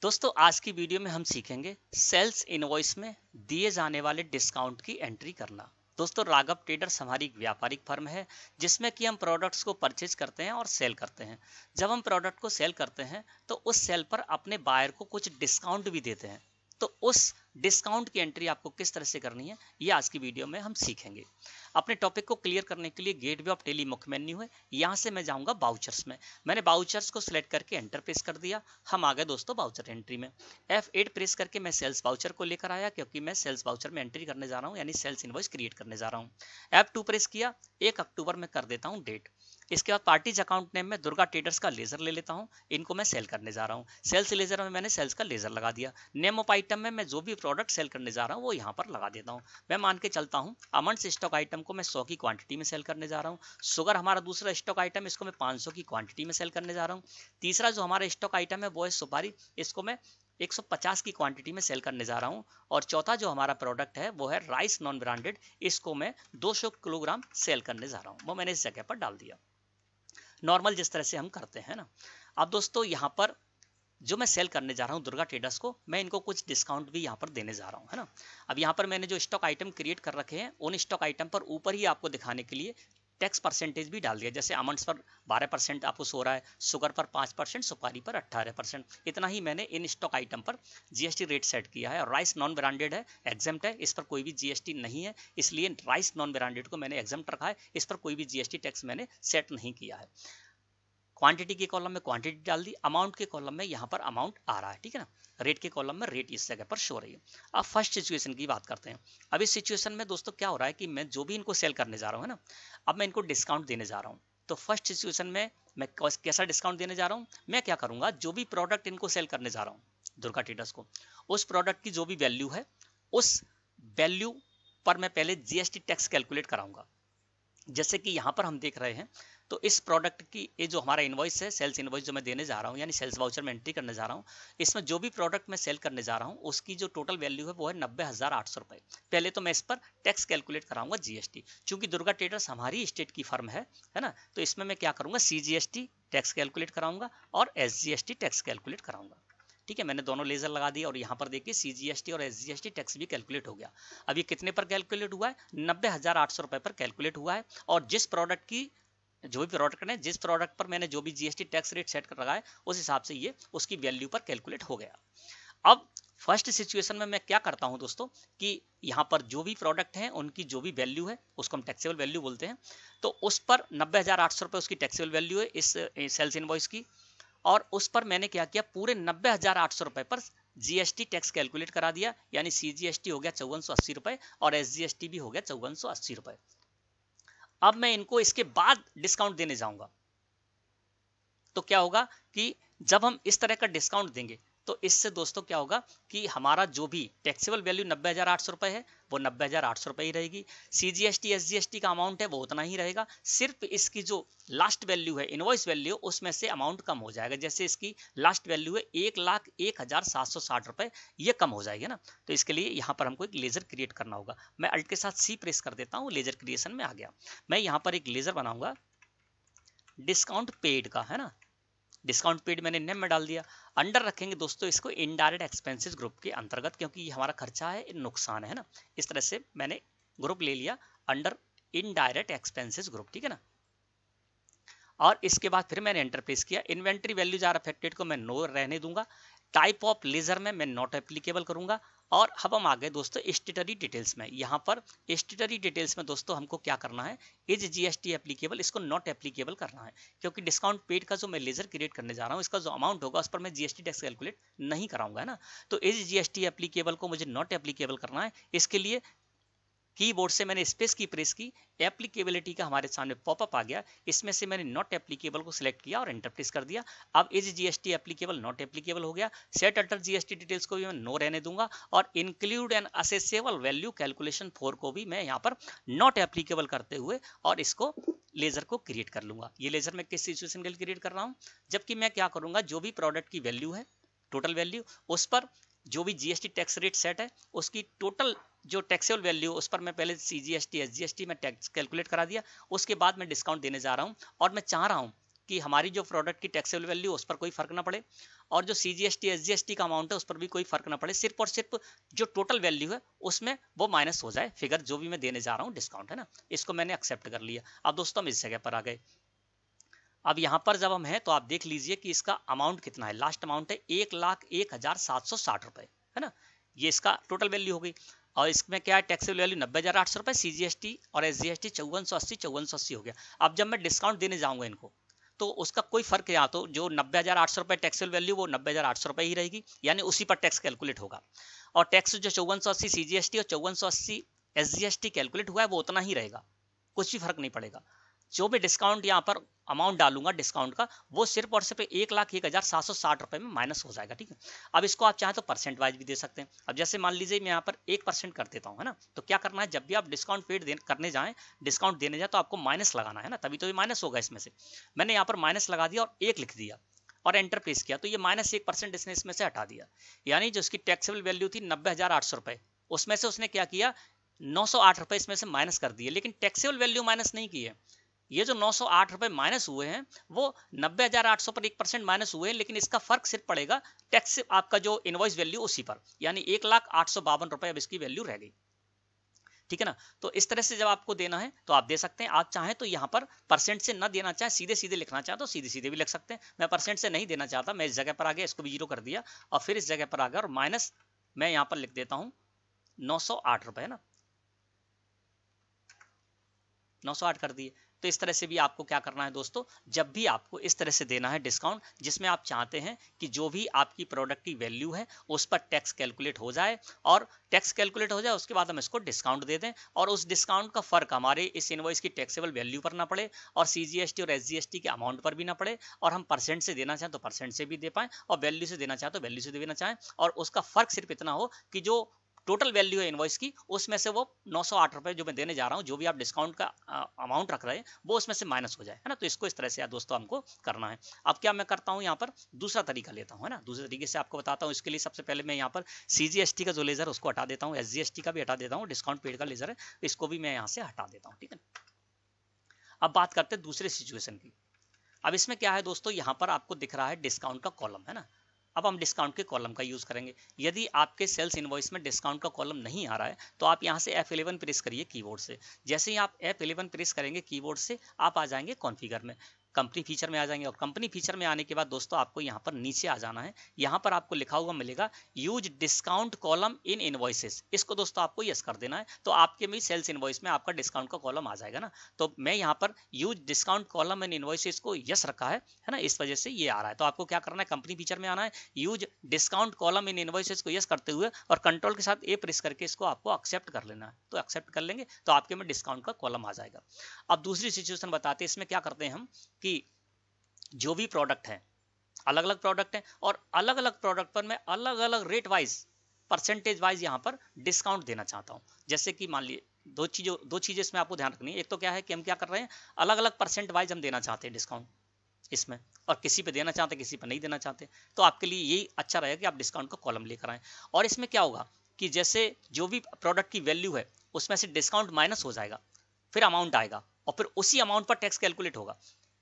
दोस्तों आज की वीडियो में हम सीखेंगे सेल्स इनवॉइस में दिए जाने वाले डिस्काउंट की एंट्री करना। दोस्तों राघव ट्रेडर्स हमारी एक व्यापारिक फर्म है जिसमें कि हम प्रोडक्ट्स को परचेज करते हैं और सेल करते हैं। जब हम प्रोडक्ट को सेल करते हैं तो उस सेल पर अपने बायर को कुछ डिस्काउंट भी देते हैं। तो उस डिस्काउंट की एंट्री आपको किस तरह से करनी है ये आज की वीडियो में हम सीखेंगे। अपने टॉपिक को क्लियर करने के लिए गेटवे ऑफ टेली मुख्य मेन्यू है, यहाँ से मैं जाऊंगा बाउचर्स में। मैंने बाउचर्स को सिलेक्ट करके एंटर प्रेस कर दिया। हम आ गए दोस्तों बाउचर एंट्री में। F8 प्रेस करके मैं सेल्स बाउचर को लेकर आया क्योंकि मैं सेल्स बाउचर में एंट्री करने जा रहा हूँ, यानी सेल्स इनवॉइस क्रिएट करने जा रहा हूँ। F2 प्रेस किया, 1 अक्टूबर में कर देता हूँ डेट। इसके बाद पार्टीज अकाउंट नेम में दुर्गा ट्रेडर्स का लेजर ले लेता हूँ, इनको मैं सेल करने जा रहा हूँ। सेल्स लेजर में मैंने सेल्स का लेजर लगा दिया। नेम ऑफ आइटम में मैं जो भी प्रोडक्ट सेल करने जा रहा हूँ वो यहाँ पर लगा देता हूँ। मैं मान के चलता हूँ अमंड्स स्टॉक आइटम को मैं 100 की क्वांटिटी में सेल करने जा रहा हूँ। शुगर हमारा दूसरा स्टॉक आइटम, इसको मैं 500 की क्वांटिटी में सेल करने जा रहा हूँ। तीसरा जो हमारा स्टॉक आइटम है वो है सुपारी, इसको मैं 150 की क्वांटिटी में सेल करने जा रहा हूँ। और चौथा जो हमारा प्रोडक्ट है वो है राइस नॉन ब्रांडेड, इसको मैं 200 किलोग्राम सेल करने जा रहा हूँ। वो मैंने इस जगह पर डाल दिया, नॉर्मल जिस तरह से हम करते हैं ना। अब दोस्तों यहाँ पर जो मैं सेल करने जा रहा हूँ दुर्गा ट्रेडर्स को, मैं इनको कुछ डिस्काउंट भी यहाँ पर देने जा रहा हूँ, है ना। अब यहाँ पर मैंने जो स्टॉक आइटम क्रिएट कर रखे हैं उन स्टॉक आइटम पर ऊपर ही आपको दिखाने के लिए टैक्स परसेंटेज भी डाल दिया। जैसे आमंड्स पर 12% आपको सो रहा है, शुगर पर 5%, सुपारी पर 18%। इतना ही मैंने इन स्टॉक आइटम पर जीएसटी रेट सेट किया है। और राइस नॉन ब्रांडेड है, एग्जेम्प्ट है, इस पर कोई भी जीएसटी नहीं है, इसलिए राइस नॉन ब्रांडेड को मैंने एग्जेम्प्ट रखा है, इस पर कोई भी जीएसटी टैक्स मैंने सेट नहीं किया है। क्वांटिटी के कॉलम में क्वांटिटी डाल दी, अमाउंट के कॉलम में यहाँ पर अमाउंट आ रहा है, ठीक है ना। रेट के कॉलम में रेट इस जगह पर शो रही है। अब फर्स्ट सिचुएशन की बात करते हैं। अब इस सिचुएशन में दोस्तों क्या हो रहा है कि मैं जो भी इनको सेल करने जा रहा हूँ, है ना, अब मैं इनको डिस्काउंट देने जा रहा हूँ। तो फर्स्ट सिचुएशन में मैं कैसा डिस्काउंट देने जा रहा हूँ, मैं क्या करूंगा, जो भी प्रोडक्ट इनको सेल करने जा रहा हूँ दुर्गा ट्रेडर्स को, उस प्रोडक्ट की जो भी वैल्यू है उस वैल्यू पर मैं पहले जीएसटी टैक्स कैलकुलेट कराऊंगा। जैसे कि यहाँ पर हम देख रहे हैं, तो इस प्रोडक्ट की ये जो हमारा इनवॉइस है, सेल्स इनवॉइस जो मैं देने जा रहा हूँ, यानी सेल्स वाउचर में एंट्री करने जा रहा हूँ, इसमें जो भी प्रोडक्ट मैं सेल करने जा रहा हूँ उसकी जो टोटल वैल्यू है वो है 90,800 रुपये। पहले तो मैं इस पर टैक्स कैलकुलेट कराऊंगा जीएसटी। चूंकि दुर्गा ट्रेडर्स हमारी स्टेट की फर्म है ना, तो इसमें मैं क्या करूंगा, CGST टैक्स कैलकुलेट कराऊंगा और SGST टैक्स कैलकुलेट कराऊंगा। ठीक है, मैंने दोनों लेजर लगा दिया और यहाँ पर देखिए CGST और SGST टैक्स भी कैलकुलेट हो गया। अब ये कितने पर कैलकुलेट हुआ है, 90,800 रुपये पर कैलकुलेट हुआ है। और जिस प्रोडक्ट की जो भी प्रोडक्ट है, जिस प्रोडक्ट पर मैंने जो भी जीएसटी टैक्स रेट सेट कर रखा है उस हिसाब से ये उसकी वैल्यू पर कैलकुलेट हो गया। अब फर्स्ट सिचुएशन में मैं क्या करता हूं दोस्तों कि यहाँ पर जो भी प्रोडक्ट हैं उनकी जो भी वैल्यू है उसको हम टैक्सेबल वैल्यू बोलते हैं, तो उस पर 90,800 रुपये उसकी टैक्सेबल वैल्यू है इस सेल्स इनवॉइस की। और उस पर मैंने क्या किया, पूरे 90,800 रुपये पर जीएसटी टैक्स कैलकुलेट करा दिया, यानी CGST हो गया 5480 रुपये और SGST भी हो गया 5480 रुपये। अब मैं इनको इसके बाद डिस्काउंट देने जाऊंगा, तो क्या होगा कि जब हम इस तरह का डिस्काउंट देंगे तो इससे दोस्तों क्या होगा कि हमारा जो भी टैक्सेबल वैल्यू 90,800 रुपये है वो 90,800 रुपये ही रहेगी। CGST SGST का अमाउंट है वो उतना ही रहेगा, सिर्फ इसकी जो लास्ट वैल्यू है, इनवॉइस वैल्यू, उसमें से अमाउंट कम हो जाएगा। जैसे इसकी लास्ट वैल्यू है 1,01,760 रुपये, ये कम हो जाएगी ना। तो इसके लिए यहाँ पर हमको एक लेजर क्रिएट करना होगा। मैं अल्ट के साथ C प्रेस कर देता हूँ, लेजर क्रिएशन में आ गया। मैं यहाँ पर एक लेजर बनाऊंगा डिस्काउंट पेड का, है ना। डिस्काउंट पेड मैंने नेम में डाल दिया। अंडर रखेंगे दोस्तों इसको इनडायरेक्ट एक्सपेंसेस ग्रुप के अंतर्गत, क्योंकि ये हमारा खर्चा है, नुकसान है ना। इस तरह से मैंने ग्रुप ले लिया अंडर इनडायरेक्ट एक्सपेंसेस ग्रुप, ठीक है ना। और इसके बाद फिर मैंने एंटर प्रेस किया। इन्वेंट्री वैल्यूज आर अफेक्टेड को मैं नो रहने दूंगा। टाइप ऑफ लेजर में मैं नॉट एप्लीकेबल करूंगा। और अब हम आ गए दोस्तों स्टेटरी डिटेल्स में। यहाँ पर स्टेटरी डिटेल्स में दोस्तों हमको क्या करना है, इज जीएसटी एप्लीकेबल, इसको नॉट एप्लीकेबल करना है, क्योंकि डिस्काउंट पेड का जो मैं लेजर क्रिएट करने जा रहा हूँ इसका जो अमाउंट होगा उस पर मैं जीएसटी टैक्स कैलकुलेट नहीं कराऊंगा, है ना। तो इज जीएसटी एप्लीकेबल को मुझे नॉट एप्लीकेबल करना है। इसके लिए कीबोर्ड से मैंने स्पेस की प्रेस की, एप्लीकेबिलिटी का हमारे सामने पॉपअप आ गया, इसमें से मैंने नॉट एप्लीकेबल को सिलेक्ट किया और एंटर प्रेस कर दिया। अब is GST applicable not applicable हो गया। सेट अल्टर जीएसटी डिटेल्स को भी मैं नो रहने दूंगा और include an assessable value calculation 4 को भी मैं यहाँ पर नॉट एप्लीकेबल करते हुए और इसको लेजर को क्रिएट कर लूंगा। ये लेजर मैं किस सिचुएशन के लिए क्रिएट कर रहा हूँ, जबकि मैं क्या करूंगा, जो भी प्रोडक्ट की वैल्यू है, टोटल वैल्यू, उस पर जो भी जीएसटी टैक्स रेट सेट है उसकी टोटल जो टैक्सेबल वैल्यू उस पर मैं पहले CGST SGST में टैक्स कैलकुलेट करा दिया। उसके बाद मैं डिस्काउंट देने जा रहा हूं और मैं चाह रहा हूं कि हमारी जो प्रोडक्ट की टैक्सेबल वैल्यू उस पर कोई फर्क ना पड़े और जो CGST SGST का अमाउंट है उस पर भी कोई फर्क ना पड़े, सिर्फ और सिर्फ जो टोटल वैल्यू है उसमें वो माइनस हो जाए फिगर जो भी मैं देने जा रहा हूँ डिस्काउंट, है ना। इसको मैंने एक्सेप्ट कर लिया। अब दोस्तों हम इस जगह पर आ गए। अब यहाँ पर जब हम हैं तो आप देख लीजिए कि इसका अमाउंट कितना है। लास्ट अमाउंट है 1,01,760 रुपए, है ना। ये इसका टोटल वैल्यू हो गई। और इसमें क्या है, टैक्सेबल वैल्यू 90,800 रुपए, CGST और SGST 5480 हो गया। अब जब मैं डिस्काउंट देने जाऊंगा इनको तो उसका कोई फर्क, यहाँ तो जो 90,800 रुपए टैक्सेबल वैल्यू वो 90,800 रुपए ही रहेगी, यानी उसी पर टैक्स कैलकुलेट होगा। और टैक्स जो 5480 CGST और 5480 SGST कैलकुलेट हुआ है वो उतना ही रहेगा, कुछ भी फर्क नहीं पड़ेगा। जो भी डिस्काउंट यहाँ पर अमाउंट डालूंगा डिस्काउंट का वो सिर्फ और सिर्फ 1,01,760 रुपए में माइनस हो जाएगा, ठीक है। अब इसको आप चाहें तो परसेंट वाइज भी दे सकते हैं। अब जैसे मान लीजिए मैं यहाँ पर 1% कर देता हूँ, है ना। तो क्या करना है, जब भी आप डिस्काउंट पेड करने जाएं, डिस्काउंट देने जाए तो आपको माइनस लगाना है ना, तभी तो ये माइनस होगा इसमें से। मैंने यहाँ पर माइनस लगा दिया और 1 लिख दिया और एंटर प्रेस किया तो ये -1% इसने इसमें से हटा दिया। यानी जो उसकी टैक्सेबल वैल्यू थी 90,800 रुपए, उसमें से उसने क्या किया, 908 रुपए इसमें से माइनस कर दिए, लेकिन टैक्सेबल वैल्यू माइनस नहीं की है। ये जो 908 रुपए माइनस हुए हैं वो 90,800 पर 1% माइनस हुए हैं, लेकिन इसका फर्क सिर्फ पड़ेगा टैक्स आपका जो इनवॉइस वैल्यू उसी पर, यानी 1,0852 रुपए अब इसकी वैल्यू रह गई, ठीक है ना। तो इस तरह से जब आपको देना है तो आप दे सकते हैं। आप चाहें तो यहाँ पर परसेंट से ना देना चाहें, सीधे सीधे लिखना चाहें तो सीधे सीधे भी लिख सकते हैं। मैं परसेंट से नहीं देना चाहता, मैं इस जगह पर आ गया, इसको भी 0 कर दिया और फिर इस जगह पर आ गया और माइनस मैं यहाँ पर लिख देता हूँ 908 रुपए, है ना, 908 कर दिए। तो इस तरह से भी आपको क्या करना है दोस्तों, जब भी आपको इस तरह से देना है डिस्काउंट जिसमें आप चाहते हैं कि जो भी आपकी प्रोडक्ट की वैल्यू है उस पर टैक्स कैलकुलेट हो जाए, और टैक्स कैलकुलेट हो जाए उसके बाद हम इसको डिस्काउंट दे दें और उस डिस्काउंट का फर्क हमारे इस इनवॉइस की टैक्सेबल वैल्यू पर ना पड़े और CGST और SGST के अमाउंट पर भी ना पड़े, और हम परसेंट से देना चाहें तो परसेंट से भी दे पाएं और वैल्यू से देना चाहें तो वैल्यू से देना चाहें, और उसका फर्क सिर्फ इतना हो कि जो टोटल वैल्यू है इनवॉइस की उसमें से वो 908 रुपए जो मैं देने जा रहा हूं, जो भी आप डिस्काउंट का अमाउंट रख रहे हैं वो उसमें से माइनस हो जाए, है ना। तो इसको इस तरह से दोस्तों हमको करना है। अब क्या मैं करता हूं, यहाँ पर दूसरा तरीका लेता हूं, है ना, दूसरे तरीके से आपको बताता हूं। इसके लिए सबसे पहले मैं यहाँ पर CGST का जो लेजर उसको हटा देता हूँ, SGST का भी हटा देता हूँ, डिस्काउंट पेड का लेजर है इसको भी मैं यहाँ से हटा देता हूँ, ठीक है। अब बात करते हैं दूसरे सिचुएशन की। अब इसमें क्या है दोस्तों, यहाँ पर आपको दिख रहा है डिस्काउंट का कॉलम, है ना। अब हम डिस्काउंट के कॉलम का यूज करेंगे। यदि आपके सेल्स इनवॉइस में डिस्काउंट का कॉलम नहीं आ रहा है तो आप यहाँ से F11 प्रेस करिए कीबोर्ड से। जैसे ही आप F11 प्रेस करेंगे कीबोर्ड से, आप आ जाएंगे कॉन्फ़िगर में, कंपनी फीचर में आ जाएंगे, और कंपनी फीचर में आने के बाद दोस्तों आपको यहाँ पर नीचे आ जाना है। यहाँ पर आपको लिखा हुआ मिलेगा use discount column in invoices, इसको दोस्तों आपको यस कर देना है। तो आपके भी सेल्स इनवॉइस में आपका डिस्काउंट का कॉलम आ जाएगा ना। तो मैं यहाँ पर use discount column in invoices को यस रखा है ना, इस वजह से ये आ रहा है। तो आपको क्या करना है, कंपनी फीचर में आना है, use discount column in invoices को यस करते हुए और कंट्रोल के साथ ए प्रेस करके इसको आपको एक्सेप्ट कर लेना है। तो एक्सेप्ट कर लेंगे तो आपके में डिस्काउंट का कॉलम आ जाएगा। अब दूसरी सिचुएशन बताते हैं, इसमें क्या करते हैं हम कि जो भी प्रोडक्ट है, अलग अलग प्रोडक्ट है और अलग अलग प्रोडक्ट पर मैं अलग अलग रेट वाइज परसेंटेज वाइज यहाँ पर डिस्काउंट देना चाहता हूँ। जैसे कि मान लीजिए दो चीजें इसमें आपको ध्यान रखनी है। एक तो क्या है कि हम क्या कर रहे हैं, अलग अलग परसेंट वाइज हम देना चाहते हैं डिस्काउंट इसमें, और किसी पे देना चाहते किसी पे नहीं देना चाहते। तो आपके लिए यही अच्छा रहेगा कि आप डिस्काउंट का कॉलम लेकर आए। और इसमें क्या होगा कि जैसे जो भी प्रोडक्ट की वैल्यू है उसमें से डिस्काउंट माइनस हो जाएगा, फिर अमाउंट आएगा और फिर उसी अमाउंट पर टैक्स कैलकुलेट होगा।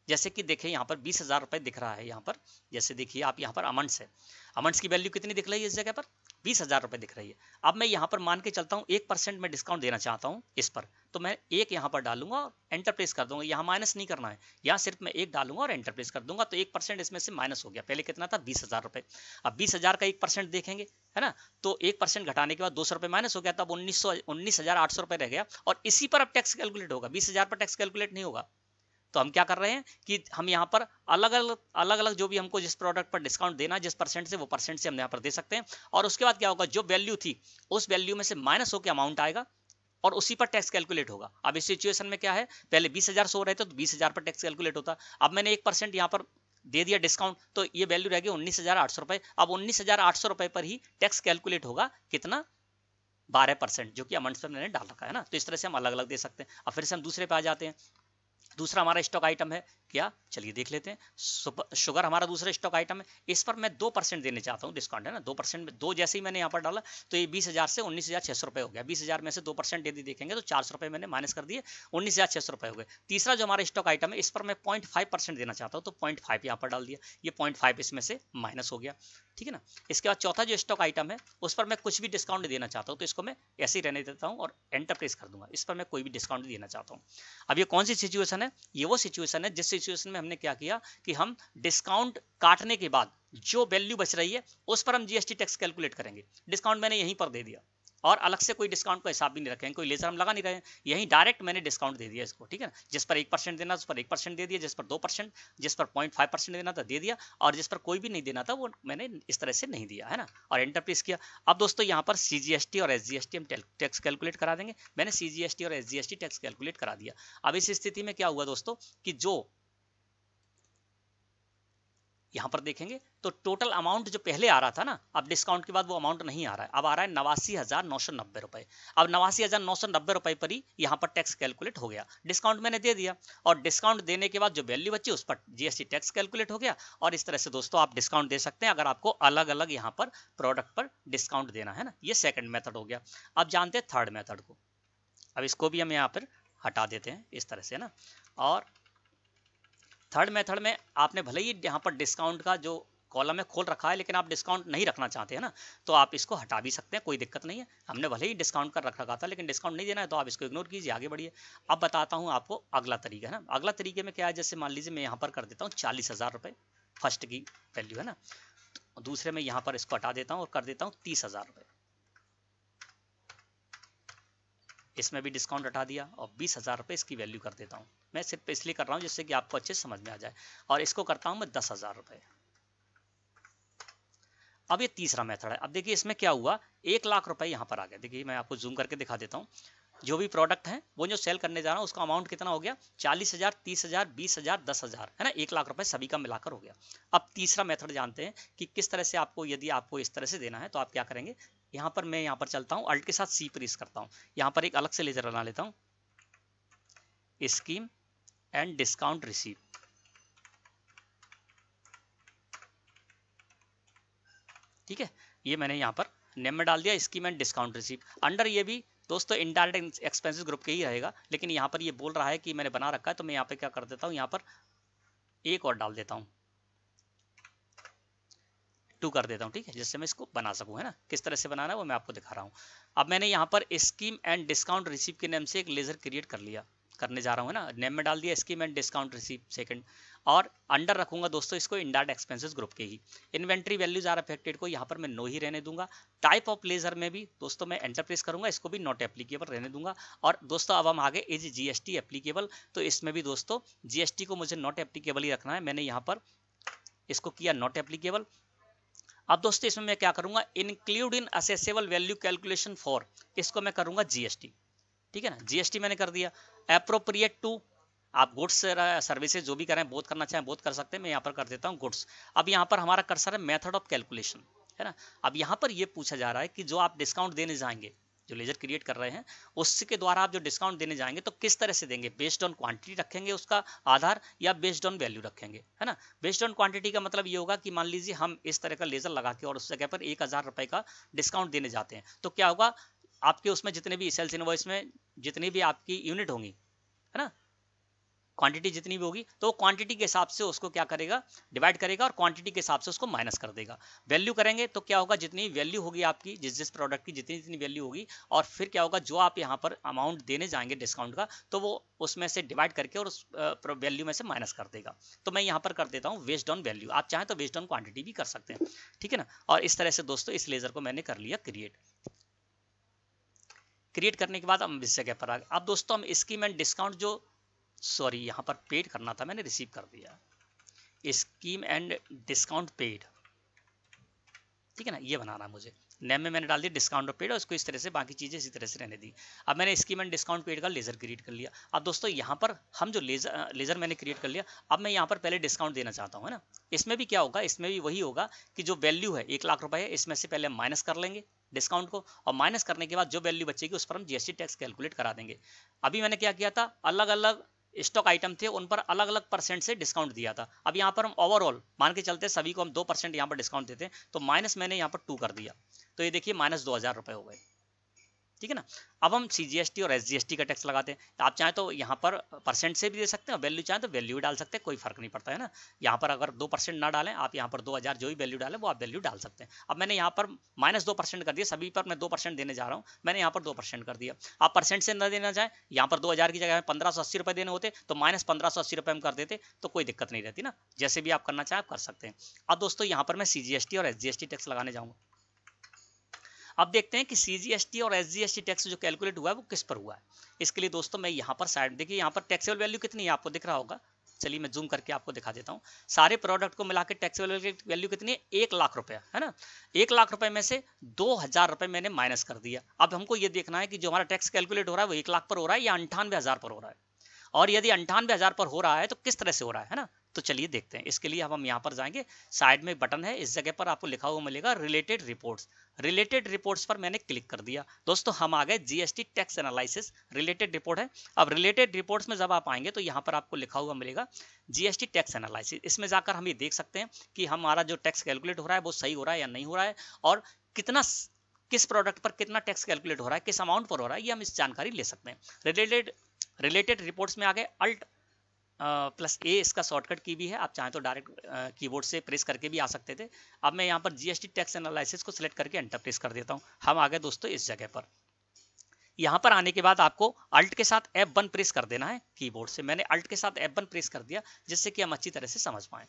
जैसे कि देखिए यहाँ पर 20,000 रुपए दिख रहा है यहाँ पर, जैसे देखिए आप यहाँ पर अमाउंट्स है, अमाउंट्स की वैल्यू कितनी दिख रही है इस जगह पर, 20,000 रुपए दिख रही है। अब मैं यहाँ पर मान के चलता हूँ 1% में डिस्काउंट देना चाहता हूँ इस पर, तो मैं 1 यहाँ पर डालूंगा और एंटर प्रेस कर दूंगा। यहाँ माइनस नहीं करना है, यहाँ सिर्फ मैं 1 डालूंगा और एंटर प्रेस कर दूंगा। तो 1% इसमें से माइनस हो गया। पहले कितना था, 20,000 रुपए। अब 20,000 का 1% देखेंगे, है ना, तो 1% घटाने के बाद 200 रुपए माइनस हो गया, तब 19,800 रुपए रह गया। और इसी पर अब टैक्स कैलकुलेट होगा, 20,000 पर टैक्स कैलकुलेट नहीं होगा। तो हम क्या कर रहे हैं कि हम यहाँ पर अलग अलग जो भी हमको जिस प्रोडक्ट पर डिस्काउंट देना है, जिस परसेंट से, वो परसेंट से हम यहाँ पर दे सकते हैं। और उसके बाद क्या होगा, जो वैल्यू थी उस वैल्यू में से माइनस होकर अमाउंट आएगा और उसी पर टैक्स कैलकुलेट होगा। अब इस सिचुएशन में क्या है, पहले 20,000 सो रहे थे तो 20,000 पर टैक्स कैलकुलेट होता। अब मैंने 1% यहाँ पर दे दिया डिस्काउंट, तो ये वैल्यू रह गई 19,800 रुपए। अब 19,800 रुपए पर ही टैक्स कैलकुलेट होगा, कितना, 12%, जो कि अमाउंट पर मैंने डाल रखा है ना। तो इस तरह से हम अलग अलग दे सकते हैं। अब फिर से हम दूसरे पे आ जाते हैं। दूसरा हमारा स्टॉक आइटम है क्या, चलिए देख लेते हैं। शुगर हमारा दूसरा स्टॉक आइटम है, इस पर मैं 2% देने चाहता हूँ डिस्काउंट, है ना। 2% में 2 जैसे ही मैंने यहाँ पर डाला तो ये 20,000 से 19,600 रुपये हो गया। 20,000 में से 2% यदि देखेंगे तो 400 रुपये मैंने माइनस कर दिए, 19,600 रुपये हो गए। तीसरा जो हमारा स्टॉक आइटम है, इस पर मैं 0.5% देना चाहता हूँ, तो 0.5 यहाँ पर डाल दिया, ये 0.5 इसमें से माइनस हो गया, ठीक है ना। इसके बाद चौथा जो स्टॉक आइटम है, उस पर मैं कुछ भी डिस्काउंट देना चाहता हूँ, तो इसको मैं ऐसे ही रहने देता हूँ और एंटर प्रेस कर दूंगा। इस पर मैं कोई भी डिस्काउंट देना चाहता हूँ। अब ये कौन सी सिचुएशन है, ये वो सिचुएशन है जिस सिचुएशन में हमने क्या किया कि हम डिस्काउंट काटने के बाद जो वैल्यू बच रही है उस पर हम जीएसटी टैक्स कैलकुलेट करेंगे। डिस्काउंट मैंने यहीं पर दे दिया और अलग से कोई डिस्काउंट का हिसाब भी नहीं रखेंगे, कोई लेजर हम लगा नहीं रहे हैं, यहीं डायरेक्ट मैंने डिस्काउंट दे दिया इसको, ठीक है ना। जिस पर 1% देना उस पर 1% दे दिया, जिस पर 2%, जिस पर 0.5% देना था दे दिया, और जिस पर कोई भी नहीं देना था वो मैंने इस तरह से नहीं दिया, है ना, और एंटर प्रेस किया। अब दोस्तों यहाँ पर सीजीएसटी और एसजीएसटी हम टैक्स कैलकुलेट करा देंगे। मैंने सीजीएसटी और एसजीएसटी टैक्स कैलकुलेट करा दिया। अब इस स्थिति में क्या हुआ दोस्तों कि जो यहां पर देखेंगे तो टोटल अमाउंट जो पहले आ रहा था ना, अब डिस्काउंट के बाद वो अमाउंट नहीं आ रहा है, अब आ रहा है 89,990 रुपए। अब 89,990 रुपए पर ही यहां पर टैक्स कैलकुलेट हो गया। डिस्काउंट मैंने दे दिया और डिस्काउंट देने के बाद जो वैल्यू बची उस पर जीएसटी टैक्स कैलकुलेट हो गया। और इस तरह से दोस्तों आप डिस्काउंट दे सकते हैं अगर आपको अलग अलग यहाँ पर प्रोडक्ट पर डिस्काउंट देना है ना। ये सेकेंड मेथड हो गया। अब जानते हैं थर्ड मेथड को। अब इसको भी हम यहाँ पर हटा देते हैं इस तरह से ना। और थर्ड मेथड में आपने भले ही यहाँ पर डिस्काउंट का जो कॉलम है खोल रखा है, लेकिन आप डिस्काउंट नहीं रखना चाहते हैं ना, तो आप इसको हटा भी सकते हैं, कोई दिक्कत नहीं है। हमने भले ही डिस्काउंट कर रखा था लेकिन डिस्काउंट नहीं देना है तो आप इसको इग्नोर कीजिए, आगे बढ़िए। अब बताता हूँ आपको अगला तरीका, है ना। अगला तरीके में क्या है, जैसे मान लीजिए मैं यहाँ पर कर देता हूँ 40,000 रुपये फर्स्ट की वैल्यू, है ना। तो दूसरे में यहाँ पर इसको हटा देता हूँ और कर देता हूँ 30,000 रुपये। इसमें भी डिस्काउंट हटा दिया और 20,000 रुपये इसकी वैल्यू कर देता हूँ। मैं सिर्फ इसलिए कर रहा हूँ जिससे कि आपको अच्छे समझ में आ जाए। और इसको करता हूँ मैं 10,000 रुपये। अब ये तीसरा मेथड है। अब देखिए इसमें क्या हुआ, 1 लाख रुपए यहाँ पर आ गया। देखिए मैं आपको जूम करके दिखा देता हूँ। जो भी प्रोडक्ट है वो जो सेल करने जा रहा हूँ उसका अमाउंट कितना हो गया, 40,000, 30,000, 20,000, 10,000, है ना। 1 लाख रुपए सभी का मिलाकर हो गया। अब तीसरा मेथड जानते हैं कि किस तरह से आपको, यदि आपको इस तरह से देना है तो आप क्या करेंगे। यहाँ पर मैं यहाँ पर चलता हूँ, अल्ट के साथ सी प्रेस करता हूँ। यहाँ पर एक अलग से लेजर बना लेता हूँ, स्कीम एंड डिस्काउंट रिसीव। ठीक है, ये मैंने यहाँ पर नेम में डाल दिया, scheme and discount receive. Under ये भी दोस्तों इनडायरेक्ट एक्सपेंसेस ग्रुप के ही रहेगा, लेकिन यहाँ पर ये बोल रहा है कि मैंने बना रखा है, तो मैं यहाँ पे क्या कर देता हूँ, यहाँ पर एक और डाल देता हूँ, 2 कर देता हूँ, ठीक है, जिससे मैं इसको बना सकूँ, है ना। किस तरह से बनाना है वो मैं आपको दिखा रहा हूँ। अब मैंने यहाँ पर स्कीम एंड डिस्काउंट रिसीव के नेम से एक लेजर क्रिएट कर लिया, करने जा रहा हूँ, है ना। नेम में डाल दिया scheme and discount receive second, और अंडर रखूंगा दोस्तों इसको इनडायरेक्ट एक्सपेंसेस ग्रुप के ही। इन्वेंट्री वैल्यूज आर अफेक्टेड को यहाँ पर मैं नो ही रहने दूंगा। टाइप ऑफ लेजर में भी दोस्तों मैं एंटर प्रेस करूंगा, इसको भी नॉट एप्लीकेबल रहने दूंगा। और दोस्तों अब हम आगे इज जीएसटी एप्लीकेबल, तो इसमें भी दोस्तों जीएसटी को मुझे नॉट एप्लीकेबल ही रखना है। मैंने यहाँ पर इसको किया नॉट एप्लीकेबल। अब दोस्तों इसमें मैं क्या करूंगा, include in accessible value calculation for, इसको मैं करूंगा जीएसटी, ठीक है ना। जीएसटी मैंने कर दिया। एप्रोप्रिएट टू, आप गुड्स सर्विसेज जो भी करें, बोथ करना चाहें बोथ कर सकते हैं, मैं यहाँ पर कर देता हूँ गुड्स। अब यहाँ पर हमारा कर्सर है मेथड ऑफ कैलकुलेशन, है ना। अब यहाँ पर ये पूछा जा रहा है कि जो आप डिस्काउंट देने जाएंगे, जो लेजर क्रिएट कर रहे हैं उसके द्वारा आप जो डिस्काउंट देने जाएंगे तो किस तरह से देंगे, बेस्ड ऑन क्वांटिटी रखेंगे उसका आधार, या बेस्ड ऑन वैल्यू रखेंगे, है ना। बेस्ड ऑन क्वांटिटी का मतलब ये होगा कि मान लीजिए हम इस तरह का लेजर लगा के और उस जगह पर 1,000 रुपए का डिस्काउंट देने जाते हैं, तो क्या होगा, आपके उसमें जितने भी सेल्स इनवॉइस में जितनी भी आपकी यूनिट होंगी, है ना, क्वांटिटी जितनी भी होगी, तो क्वांटिटी के हिसाब से उसको क्या करेगा, डिवाइड करेगा और क्वांटिटी के हिसाब से उसको माइनस कर देगा। वैल्यू करेंगे तो क्या होगा, जितनी वैल्यू होगी आपकी, जिस जिस प्रोडक्ट की जितनी जितनी वैल्यू होगी, और फिर क्या होगा, जो आप यहाँ पर अमाउंट देने जाएंगे डिस्काउंट का, तो वो उसमें से डिवाइड करके और उस वैल्यू में से माइनस कर देगा। तो मैं यहाँ पर कर देता हूँ बेस्ड ऑन वैल्यू, आप चाहें तो बेस्ड ऑन क्वांटिटी भी कर सकते हैं, ठीक है ना। और इस तरह से दोस्तों इस लेजर को मैंने कर लिया क्रिएट करने के बाद हम इस जगह पर आ गए। अब दोस्तों हम स्कीम एंड डिस्काउंट जो, सॉरी यहाँ पर पेड करना था, मैंने रिसीव कर दिया, स्कीम एंड डिस्काउंट पेड, ठीक है ना, ये बनाना मुझे। नेम में मैंने डाल दिया डिस्काउंट और पेड, और इसको इस तरह से बाकी चीजें इसी तरह से रहने दी। अब मैंने स्कीम एंड डिस्काउंट पेड का लेजर क्रिएट कर लिया। अब दोस्तों यहाँ पर हम जो लेजर मैंने क्रिएट कर लिया, अब मैं यहाँ पर पहले डिस्काउंट देना चाहता हूँ, है ना। इसमें भी क्या होगा, इसमें भी वही होगा कि जो वैल्यू है 1 लाख रुपए है, इसमें से पहले माइनस कर लेंगे डिस्काउंट को, और माइनस करने के बाद जो वैल्यू बचेगी उस पर हम जीएसटी टैक्स कैलकुलेट करा देंगे। अभी मैंने क्या किया था, अलग अलग स्टॉक आइटम थे उन पर अलग अलग परसेंट से डिस्काउंट दिया था। अब यहाँ पर हम ओवरऑल मान के चलते सभी को हम 2% यहाँ पर डिस्काउंट देते हैं, तो माइनस मैंने यहाँ पर 2 कर दिया, तो ये देखिए माइनस 2000 रुपये हो गए, ठीक है ना। अब हम CGST और SGST का टैक्स लगाते हैं। आप चाहें तो यहाँ पर परसेंट से भी दे सकते हैं, वैल्यू चाहें तो वैल्यू भी डाल सकते हैं, कोई फर्क नहीं पड़ता है ना। यहाँ पर अगर 2% ना डालें आप, यहाँ पर 2000 जो भी वैल्यू डालें वो आप वैल्यू डाल सकते हैं। अब मैंने यहाँ पर -2% कर दिया, सभी पर मैं 2% देने जा रहा हूँ, मैंने यहाँ पर 2% कर दिया। आप परसेंट से न देना चाहें, यहाँ पर 2000 की जगह 1580 रुपये देने होते तो -1580 रुपये हम कर देते, तो कोई दिक्कत नहीं रहती ना। जैसे भी आप करना चाहें आप कर सकते हैं। अब दोस्तों यहाँ पर मैं CGST और SGST टैक्स लगाने जाऊँगा। अब देखते हैं कि CGST और SGST टैक्स जो कैलकुलेट हुआ है वो किस पर हुआ है। इसके लिए दोस्तों मैं यहाँ पर साइड देखिए, यहाँ पर टैक्सेबल वैल्यू कितनी है आपको दिख रहा होगा। चलिए मैं जूम करके आपको दिखा देता हूँ। सारे प्रोडक्ट को मिला के टैक्सेबल वैल्यू कितनी है, 1 लाख रुपया है ना। 1 लाख रुपए में से 2000 रुपए मैंने माइनस कर दिया। अब हमको ये देखना है कि जो हमारा टैक्स कैलकुलेट हो रहा है वो 1 लाख पर हो रहा है या 98,000 पर हो रहा है, और यदि 98,000 पर हो रहा है तो किस तरह से हो रहा है ना। तो चलिए देखते हैं। इसके लिए अब हम यहाँ पर जाएंगे, साइड में बटन है, इस जगह पर आपको लिखा हुआ मिलेगा रिलेटेड रिपोर्ट्स। रिलेटेड रिपोर्ट्स पर मैंने क्लिक कर दिया। दोस्तों हम आ गए GST tax analysis, related report है। अब रिलेटेड रिपोर्ट्स में जब आप आएंगे तो यहाँ पर आपको लिखा हुआ मिलेगा GST टैक्स एनालिसिस। इसमें जाकर हम ये देख सकते हैं कि हमारा जो टैक्स कैलकुलेट हो रहा है वो सही हो रहा है या नहीं हो रहा है, और कितना किस प्रोडक्ट पर कितना टैक्स कैलकुलेट हो रहा है, किस अमाउंट पर हो रहा है, ये हम इस जानकारी ले सकते हैं। रिलेटेड रिपोर्ट्स में आ गए, अल्ट +A इसका शॉर्टकट की भी है, आप चाहें तो डायरेक्ट कीबोर्ड से प्रेस करके भी आ सकते थे। अब मैं यहाँ पर GST टैक्स एनालिसिस को सिलेक्ट करके एंटर प्रेस कर देता हूँ। हम आ गए दोस्तों इस जगह पर। यहाँ पर आने के बाद आपको अल्ट के साथ F1 प्रेस कर देना है कीबोर्ड से। मैंने अल्ट के साथ F1 प्रेस कर दिया, जिससे कि हम अच्छी तरह से समझ पाएं।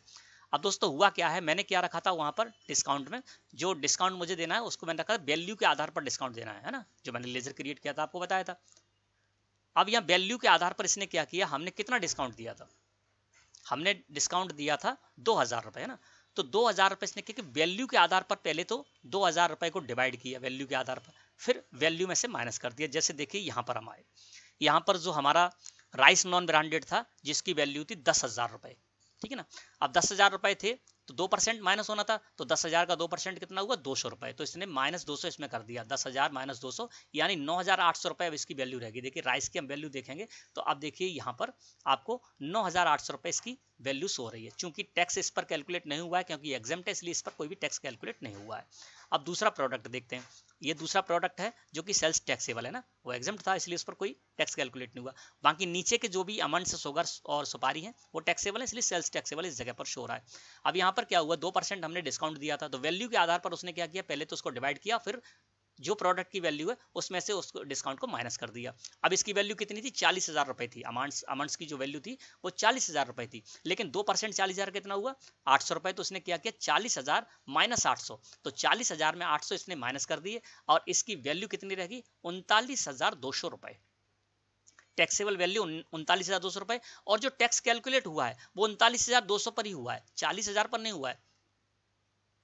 अब दोस्तों हुआ क्या है, मैंने क्या रखा था वहाँ पर डिस्काउंट में, जो डिस्काउंट मुझे देना है उसको मैंने रखा वैल्यू के आधार पर डिस्काउंट देना है ना, जो मैंने लेजर क्रिएट किया था आपको बताया था। अब यहाँ वैल्यू के आधार पर इसने क्या किया, हमने कितना डिस्काउंट दिया था, हमने डिस्काउंट दिया था 2000 रुपए है ना। तो 2000 रुपए इसने क्या कि वैल्यू के आधार पर पहले तो 2000 रुपए को डिवाइड किया वैल्यू के आधार पर, फिर वैल्यू में से माइनस कर दिया। जैसे देखिए यहाँ पर हम आए, यहाँ पर जो हमारा राइस नॉन ब्रांडेड था जिसकी वैल्यू थी 10,000 रुपए, ठीक है ना। अब 10,000 रुपए थे तो 2% माइनस होना था, तो 10,000 का 2% कितना हुआ, 200 रुपए। तो इसने -200 इसमें कर दिया, 10,000 - 200 यानी 9,800 रुपए अब इसकी वैल्यू रहेगी। देखिए राइस की हम वैल्यू देखेंगे तो अब देखिए यहाँ पर आपको 9,800 रुपए इसकी वैल्यू शो हो रही है। चूंकि टैक्स इस पर कैलकुलेट नहीं हुआ है क्योंकि एग्जाम्प्ट है, इसलिए इस पर कोई भी टैक्स कैलकुलेट नहीं हुआ है। अब दूसरा प्रोडक्ट देखते हैं। ये दूसरा प्रोडक्ट है जो कि सेल्स टैक्सेबल है ना, वो एग्जाम्प्ट था इसलिए उस पर कोई टैक्स कैलकुलेट नहीं हुआ। बाकी नीचे के जो भी अमंड शुगर और सुपारी है वो टैक्सेबल है, इसलिए सेल्स टैक्सेबल इस जगह पर शो हो रहा है। अब यहाँ पर क्या हुआ, 2% हमने डिस्काउंट दिया था, तो वैल्यू के आधार पर उसने क्या किया, पहले तो उसको डिवाइड किया, फिर जो प्रोडक्ट की वैल्यू है उसमें से उसको डिस्काउंट को माइनस कर दिया। अब इसकी वैल्यू कितनी थी, 40,000 रुपए थी। अमाउंट्स की जो वैल्यू थी वो 40,000 रुपए थी, लेकिन 2% 40,000 कितना हुआ, 800 रुपए। तो उसने क्या किया, 40,000 - 800, तो 40,000 में 800 इसने माइनस कर दिए, और इसकी वैल्यू कितनी रहेगी, 39,200 रुपए। टैक्सेबल वैल्यू 39,200 रुपए, और जो टैक्स कैलकुलेट हुआ है वो 39,200 पर ही हुआ है, 40,000 पर नहीं हुआ है।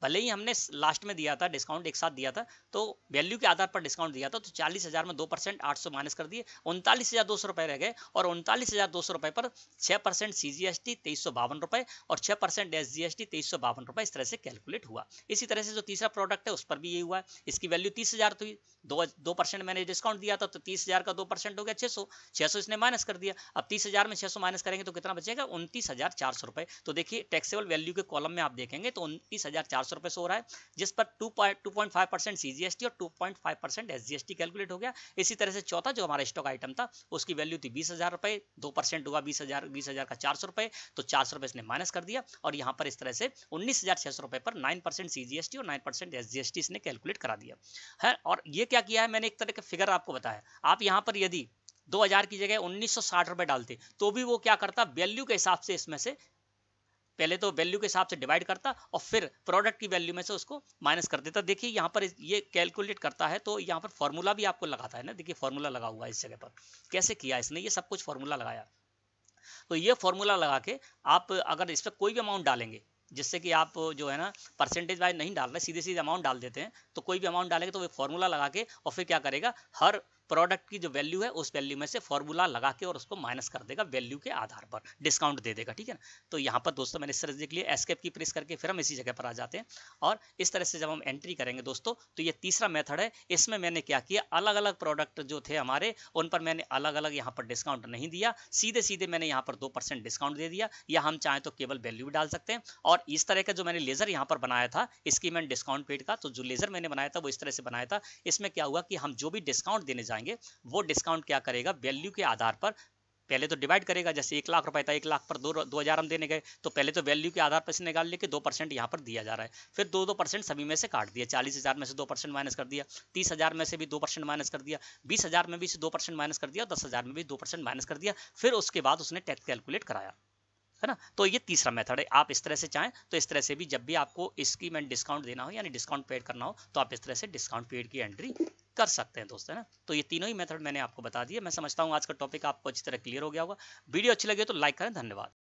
भले ही हमने लास्ट में दिया था डिस्काउंट एक साथ दिया था, तो वैल्यू के आधार पर डिस्काउंट दिया था, तो 40,000 में 2% 800 माइनस कर दिए, 39,200 रुपए रह गए, और 39,200 रुपए पर 6% CGST 2352 रुपए और 6% SGST 2352 रुपए इस तरह से कैलकुलेट हुआ। इसी तरह से जो तीसरा प्रोडक्ट है उस पर भी यही हुआ है। इसकी वैल्यू 30,000 थी, 2% मैंने डिस्काउंट दिया था, तो 30,000 का 2% हो गया 600 इसने माइनस कर दिया। अब 30,000 में 600 माइनस करेंगे तो कितना बचेगा, 29,400 रुपए। तो देखिए टैक्सेबल वैल्यू के कॉलम में आप देखेंगे तो 29,400 रुपए से हो रहा है, जिस पर 2.5% CGST और 2.5% SGST कैलकुलेट हो गया। इसी तरह से चौथा जो हमारा स्टॉक आइटम था उसकी वैल्यू थी 20,000 रुपए, 2% हुआ 20,000 का 400 रुपए, तो 400 रुपए इसने माइनस कर दिया, और यहाँ पर इस तरह से 19,600 रुपए पर 9% CGST और 9% SGST इसने कैलकुलेट करा दिया है। और ये क्या किया है, मैंने एक तरह का फिगर आपको बताया। आप यहाँ पर यदि 2000 की जगह 1960 रुपए डालते तो भी वो क्या करता, वैल्यू के हिसाब से इसमें से पहले तो वैल्यू के हिसाब से डिवाइड करता और फिर प्रोडक्ट की वैल्यू में से उसको माइनस कर देता। देखिए यहाँ पर ये कैलकुलेट करता है, तो यहाँ पर फॉर्मूला भी आपको लगाता है ना, देखिए फॉर्मूला लगा हुआ है इस जगह पर। कैसे किया इसने, ये सब कुछ फॉर्मूला लगाया। तो ये फॉर्मूला लगा के आप अगर इस पर कोई भी अमाउंट डालेंगे, जिससे कि आप जो है ना परसेंटेज वाइज नहीं डाल रहे, सीधे सीधे अमाउंट डाल देते हैं, तो कोई भी अमाउंट डालेंगे तो वो फॉर्मूला लगा के और फिर क्या करेगा, हर प्रोडक्ट की जो वैल्यू है उस वैल्यू में से फॉर्मूला लगा के और उसको माइनस कर देगा वैल्यू के आधार पर, डिस्काउंट दे देगा, ठीक है ना। तो यहाँ पर दोस्तों मैंने इस तरह से देख लिया, एस्केप की प्रेस करके फिर हम इसी जगह पर आ जाते हैं और इस तरह से जब हम एंट्री करेंगे दोस्तों तो ये तीसरा मेथड है। इसमें मैंने क्या किया, अलग अलग प्रोडक्ट जो थे हमारे उन पर मैंने अलग अलग यहाँ पर डिस्काउंट नहीं दिया, सीधे सीधे मैंने यहाँ पर 2% डिस्काउंट दे दिया, या हम चाहें तो केवल वैल्यू भी डाल सकते हैं। और इस तरह का जो मैंने लेजर यहाँ पर बनाया था स्कीम एंड डिस्काउंट पेड का, तो जो लेजर मैंने बनाया था वो इस तरह से बनाया था। इसमें क्या हुआ कि हम जो भी डिस्काउंट देने जाएंगे वो डिस्काउंट क्या करेगा, वैल्यू के आधार पर पहले तो डिवाइड करेगा। जैसे 1 लाख रुपए था, 1 लाख पर 2,000 हम देने गए, तो पहले तो वैल्यू के आधार पर से निकाल लेके 2% यहाँ पर दिया जा रहा है, फिर 2% सभी में से काट दिया। 40,000 में से 2% माइनस कर दिया, 30,000 में से भी 2% माइनस कर दिया, 20,000 में भी से 2% माइनस कर दिया, 10,000 में भी 2% माइनस कर दिया। फिर उसके बाद उसने टैक्स कैलकुलेट कराया, है ना। तो ये तीसरा मेथड है। आप इस तरह से चाहें तो इस तरह से भी जब भी आपको स्कीम एंड डिस्काउंट देना हो यानी डिस्काउंट पेड करना हो तो आप इस तरह से डिस्काउंट पेड की एंट्री कर सकते हैं दोस्तों, है ना। तो ये तीनों ही मेथड मैंने आपको बता दिए। मैं समझता हूँ आज का टॉपिक आपको अच्छी तरह क्लियर हो गया होगा। वीडियो अच्छी लगे तो लाइक करें। धन्यवाद।